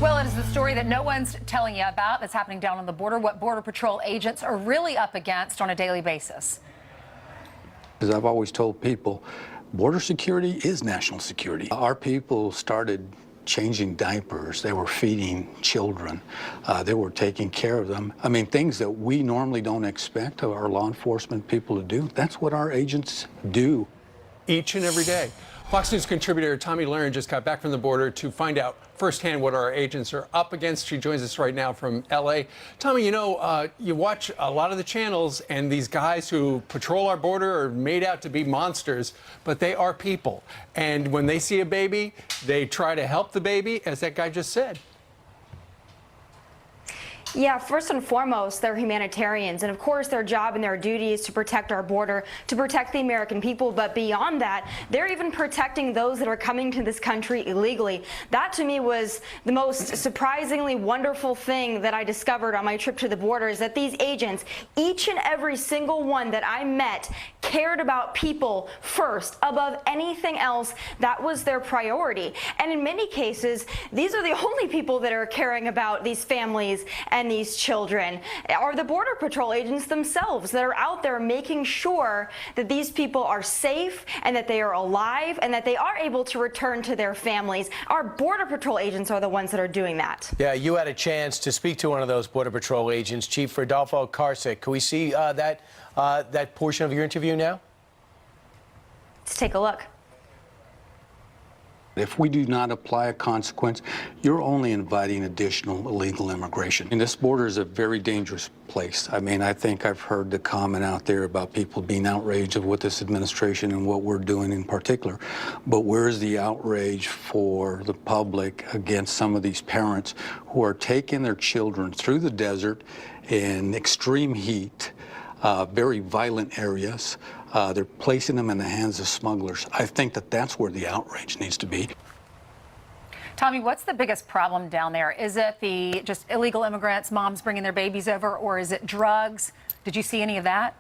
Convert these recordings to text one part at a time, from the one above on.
Well, it is the story that no one's telling you about that's happening down on the border, what Border Patrol agents are really up against on a daily basis. As I've always told people, border security is national security. Our people started changing diapers. They were feeding children. They were taking care of them. I mean, things that we normally don't expect of our law enforcement people to do. That's what our agents do. Each and every day. Fox News contributor Tomi Lahren just got back from the border to find out firsthand what our agents are up against. She joins us right now from L.A. Tomi, you watch a lot of the channels, and these guys who patrol our border are made out to be monsters, but they are people. And when they see a baby, they try to help the baby, as that guy just said. Yeah, first and foremost, they're humanitarians. And of course, their job and their duty is to protect our border, to protect the American people. But beyond that, they're even protecting those that are coming to this country illegally. That, to me, was the most surprisingly wonderful thing that I discovered on my trip to the border, is that these agents, each and every single one that I met, cared about people first, above anything else. That was their priority. And in many cases, these are the only people that are caring about these families and these children, are the Border Patrol agents themselves that are out there making sure that these people are safe and that they are alive and that they are able to return to their families. Our Border Patrol agents are the ones that are doing that. Yeah, you had a chance to speak to one of those Border Patrol agents, Chief Rodolfo Carsick. Can we see that portion of your interview now? Let's take a look. If we do not apply a consequence, you're only inviting additional illegal immigration. And this border is a very dangerous place. I mean, I think I've heard the comment out there about people being outraged of what this administration and what we're doing in particular. But where's the outrage for the public against some of these parents who are taking their children through the desert in extreme heat, very violent areas? They're placing them in the hands of smugglers. I think that that's where the outrage needs to be. Tomi, what's the biggest problem down there? Is it the just illegal immigrants, moms bringing their babies over, or is it drugs? Did you see any of that?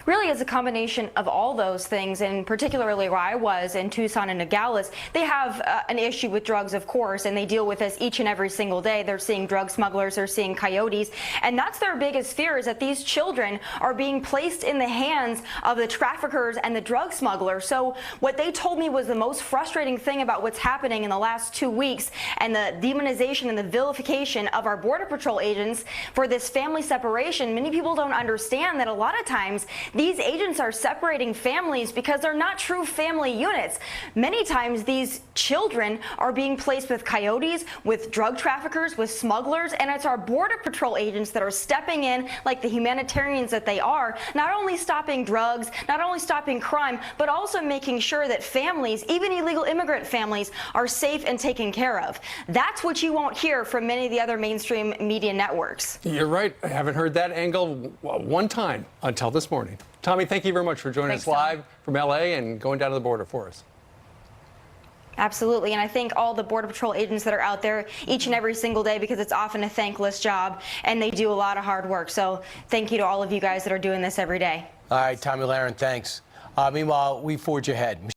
Really is a combination of all those things, and particularly where I was in Tucson and Nogales, they have an issue with drugs, of course, and they deal with this each and every single day. They're seeing drug smugglers, they're seeing coyotes, and that's their biggest fear, is that these children are being placed in the hands of the traffickers and the drug smugglers. So what they told me was the most frustrating thing about what's happening in the last 2 weeks, and the demonization and the vilification of our Border Patrol agents for this family separation. Many people don't understand that a lot of times these agents are separating families because they're not true family units. Many times these children are being placed with coyotes, with drug traffickers, with smugglers, and it's our Border Patrol agents that are stepping in like the humanitarians that they are, not only stopping drugs, not only stopping crime, but also making sure that families, even illegal immigrant families, are safe and taken care of. That's what you won't hear from many of the other mainstream media networks. You're right. I haven't heard that angle one time until this morning. Tomi, thank you very much for joining us live from L.A. and going down to the border for us. Absolutely, and I thank all the Border Patrol agents that are out there each and every single day, because it's often a thankless job and they do a lot of hard work. So thank you to all of you guys that are doing this every day. All right, Tomi Lahren, thanks. Meanwhile, we forge ahead.